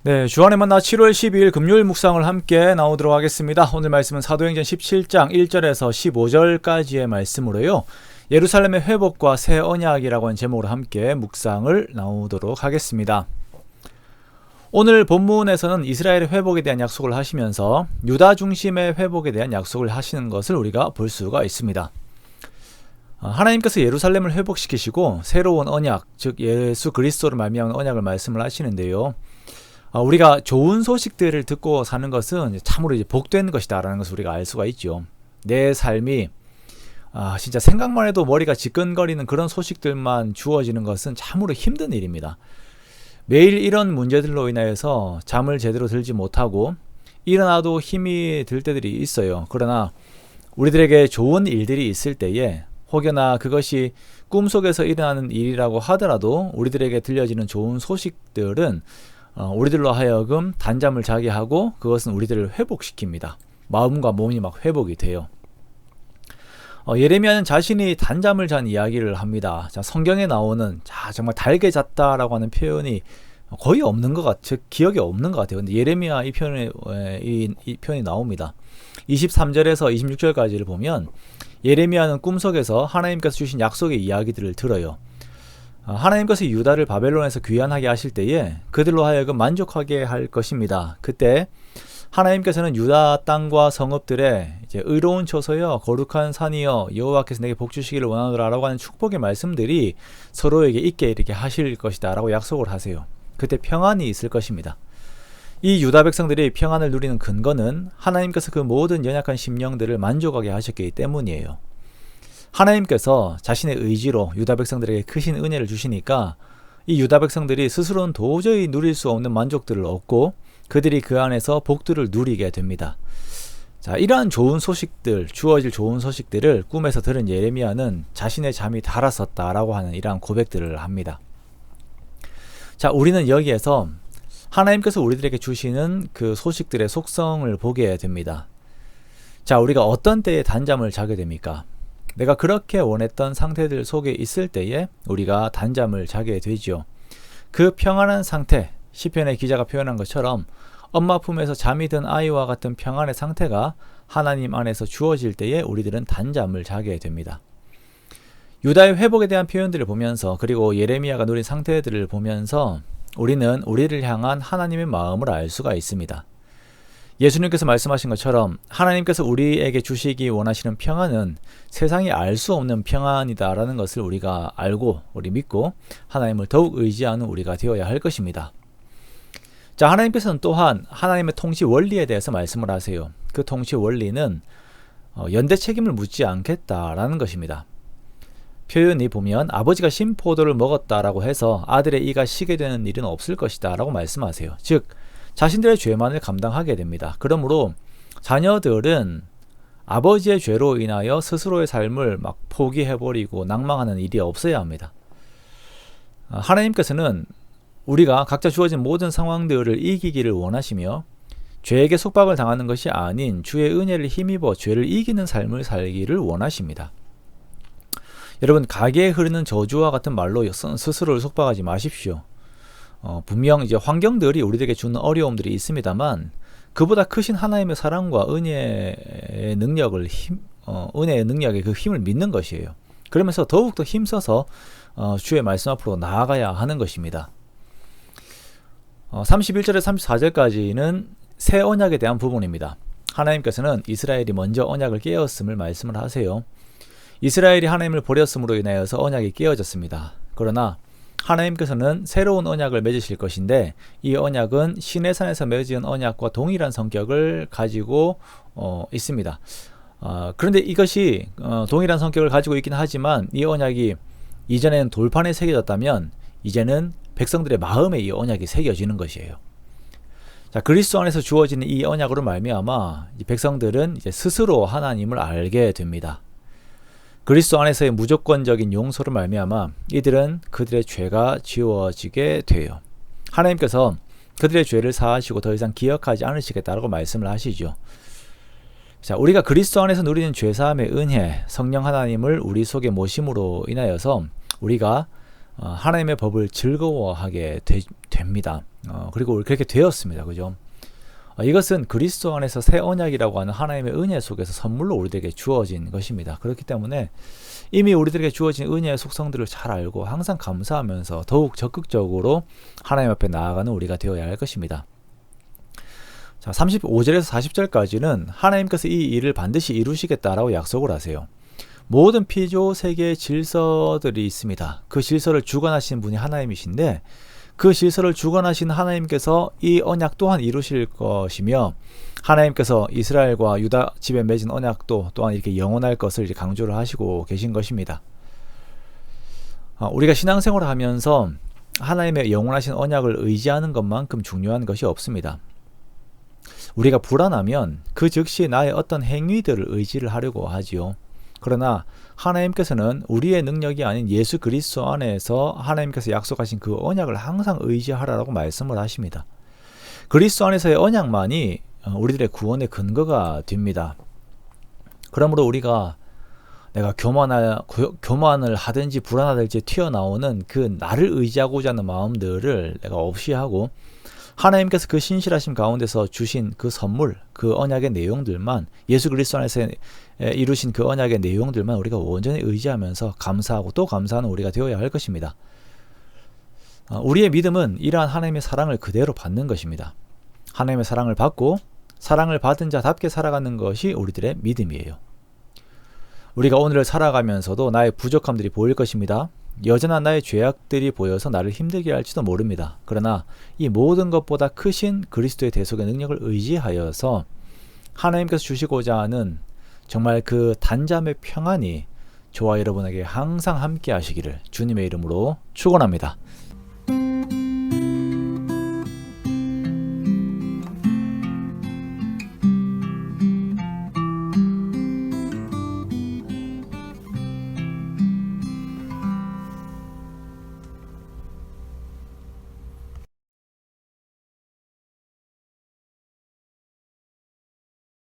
네, 주안의 만나 7월 12일 금요일 묵상을 함께 나오도록 하겠습니다. 오늘 말씀은 사도행전 17장 1절에서 15절까지의 말씀으로요. 예루살렘의 회복과 새 언약이라고 하는 제목으로 함께 묵상을 나오도록 하겠습니다. 오늘 본문에서는 이스라엘의 회복에 대한 약속을 하시면서 유다 중심의 회복에 대한 약속을 하시는 것을 우리가 볼 수가 있습니다. 하나님께서 예루살렘을 회복시키시고 새로운 언약, 즉 예수 그리스도로 말미암은 언약을 말씀을 하시는데요. 우리가 좋은 소식들을 듣고 사는 것은 참으로 이제 복된 것이다 라는 것을 우리가 알 수가 있죠. 내 삶이 진짜 생각만 해도 머리가 지끈거리는 그런 소식들만 주어지는 것은 참으로 힘든 일입니다. 매일 이런 문제들로 인하여서 잠을 제대로 들지 못하고 일어나도 힘이 들 때들이 있어요. 그러나 우리들에게 좋은 일들이 있을 때에 혹여나 그것이 꿈속에서 일어나는 일이라고 하더라도 우리들에게 들려지는 좋은 소식들은 우리들로 하여금 단잠을 자게 하고 그것은 우리들을 회복시킵니다. 마음과 몸이 막 회복이 돼요. 예레미야는 자신이 단잠을 잔 이야기를 합니다. 성경에 나오는 정말 달게 잤다라고 하는 표현이 거의 없는 것 같아요. 즉 기억이 없는 것 같아요. 근데 예레미야 이 표현이 나옵니다. 23절에서 26절까지를 보면 예레미야는 꿈속에서 하나님께서 주신 약속의 이야기들을 들어요. 하나님께서 유다를 바벨론에서 귀환하게 하실 때에 그들로 하여금 만족하게 할 것입니다. 그때 하나님께서는 유다 땅과 성읍들에 이제 의로운 초소여 거룩한 산이여 여호와께서 내게 복 주시기를 원하노라라고 하는 축복의 말씀들이 서로에게 있게 이렇게 하실 것이다 라고 약속을 하세요. 그때 평안이 있을 것입니다. 이 유다 백성들이 평안을 누리는 근거는 하나님께서 그 모든 연약한 심령들을 만족하게 하셨기 때문이에요. 하나님께서 자신의 의지로 유다 백성들에게 크신 은혜를 주시니까 이 유다 백성들이 스스로는 도저히 누릴 수 없는 만족들을 얻고 그들이 그 안에서 복들을 누리게 됩니다. 이러한 좋은 소식들, 주어질 좋은 소식들을 꿈에서 들은 예레미야는 자신의 잠이 달았었다라고 하는 이러한 고백들을 합니다. 우리는 여기에서 하나님께서 우리들에게 주시는 그 소식들의 속성을 보게 됩니다. 우리가 어떤 때에 단잠을 자게 됩니까? 내가 그렇게 원했던 상태들 속에 있을 때에 우리가 단잠을 자게 되죠. 그 평안한 상태, 시편의 기자가 표현한 것처럼 엄마 품에서 잠이 든 아이와 같은 평안의 상태가 하나님 안에서 주어질 때에 우리들은 단잠을 자게 됩니다. 유다의 회복에 대한 표현들을 보면서 그리고 예레미야가 누린 상태들을 보면서 우리는 우리를 향한 하나님의 마음을 알 수가 있습니다. 예수님께서 말씀하신 것처럼 하나님께서 우리에게 주시기 원하시는 평안은 세상이 알 수 없는 평안이다라는 것을 우리가 알고 우리 믿고 하나님을 더욱 의지하는 우리가 되어야 할 것입니다. 하나님께서는 또한 하나님의 통치 원리에 대해서 말씀을 하세요. 그 통치 원리는 연대 책임을 묻지 않겠다라는 것입니다. 표현이 보면 아버지가 신포도를 먹었다라고 해서 아들의 이가 쉬게 되는 일은 없을 것이다 라고 말씀하세요. 즉 자신들의 죄만을 감당하게 됩니다. 그러므로 자녀들은 아버지의 죄로 인하여 스스로의 삶을 막 포기해버리고 낭망하는 일이 없어야 합니다. 하나님께서는 우리가 각자 주어진 모든 상황들을 이기기를 원하시며 죄에게 속박을 당하는 것이 아닌 주의 은혜를 힘입어 죄를 이기는 삶을 살기를 원하십니다. 여러분, 가계에 흐르는 저주와 같은 말로 스스로를 속박하지 마십시오. 분명 이제 환경들이 우리들에게 주는 어려움들이 있습니다만 그보다 크신 하나님의 사랑과 은혜의 능력에 그 힘을 믿는 것이에요. 그러면서 더욱더 힘써서 주의 말씀 앞으로 나아가야 하는 것입니다. 31절에서 34절까지는 새 언약에 대한 부분입니다. 하나님께서는 이스라엘이 먼저 언약을 깨었음을 말씀을 하세요. 이스라엘이 하나님을 버렸음으로 인하여서 언약이 깨어졌습니다. 그러나 하나님께서는 새로운 언약을 맺으실 것인데 이 언약은 시내산에서 맺은 언약과 동일한 성격을 가지고 있습니다. 그런데 이것이 동일한 성격을 가지고 있긴 하지만 이 언약이 이전에는 돌판에 새겨졌다면 이제는 백성들의 마음에 이 언약이 새겨지는 것이에요. 그리스도 안에서 주어지는 이 언약으로 말미암아 이 백성들은 이제 스스로 하나님을 알게 됩니다. 그리스도 안에서의 무조건적인 용서로 말미암아 이들은 그들의 죄가 지워지게 돼요. 하나님께서 그들의 죄를 사하시고 더 이상 기억하지 않으시겠다라고 말씀을 하시죠. 우리가 그리스도 안에서 누리는 죄사함의 은혜, 성령 하나님을 우리 속에 모심으로 인하여서 우리가 하나님의 법을 즐거워하게 됩니다. 그리고 그렇게 되었습니다. 그죠? 이것은 그리스도 안에서 새 언약이라고 하는 하나님의 은혜 속에서 선물로 우리들에게 주어진 것입니다. 그렇기 때문에 이미 우리들에게 주어진 은혜의 속성들을 잘 알고 항상 감사하면서 더욱 적극적으로 하나님 앞에 나아가는 우리가 되어야 할 것입니다. 자, 35절에서 40절까지는 하나님께서 이 일을 반드시 이루시겠다라고 약속을 하세요. 모든 피조 세계의 질서들이 있습니다. 그 질서를 주관하시는 분이 하나님이신데 그 질서를 주관하신 하나님께서 이 언약 또한 이루실 것이며 하나님께서 이스라엘과 유다 집에 맺은 언약도 또한 이렇게 영원할 것을 이제 강조를 하시고 계신 것입니다. 우리가 신앙생활을 하면서 하나님의 영원하신 언약을 의지하는 것만큼 중요한 것이 없습니다. 우리가 불안하면 그 즉시 나의 어떤 행위들을 의지를 하려고 하지요. 그러나 하나님께서는 우리의 능력이 아닌 예수 그리스도 안에서 하나님께서 약속하신 그 언약을 항상 의지하라고 말씀을 하십니다. 그리스도 안에서의 언약만이 우리들의 구원의 근거가 됩니다. 그러므로 우리가 내가 교만을 하든지 불안하든지 튀어나오는 그 나를 의지하고자 하는 마음들을 내가 없이 하고 하나님께서 그 신실하심 가운데서 주신 그 선물, 그 언약의 내용들만 예수 그리스도 안에서 이루신 그 언약의 내용들만 우리가 온전히 의지하면서 감사하고 또 감사하는 우리가 되어야 할 것입니다. 우리의 믿음은 이러한 하나님의 사랑을 그대로 받는 것입니다. 하나님의 사랑을 받고 사랑을 받은 자답게 살아가는 것이 우리들의 믿음이에요. 우리가 오늘을 살아가면서도 나의 부족함들이 보일 것입니다. 여전한 나의 죄악들이 보여서 나를 힘들게 할지도 모릅니다. 그러나 이 모든 것보다 크신 그리스도의 대속의 능력을 의지하여서 하나님께서 주시고자 하는 정말 그 단잠의 평안이 저와 여러분에게 항상 함께 하시기를 주님의 이름으로 축원합니다.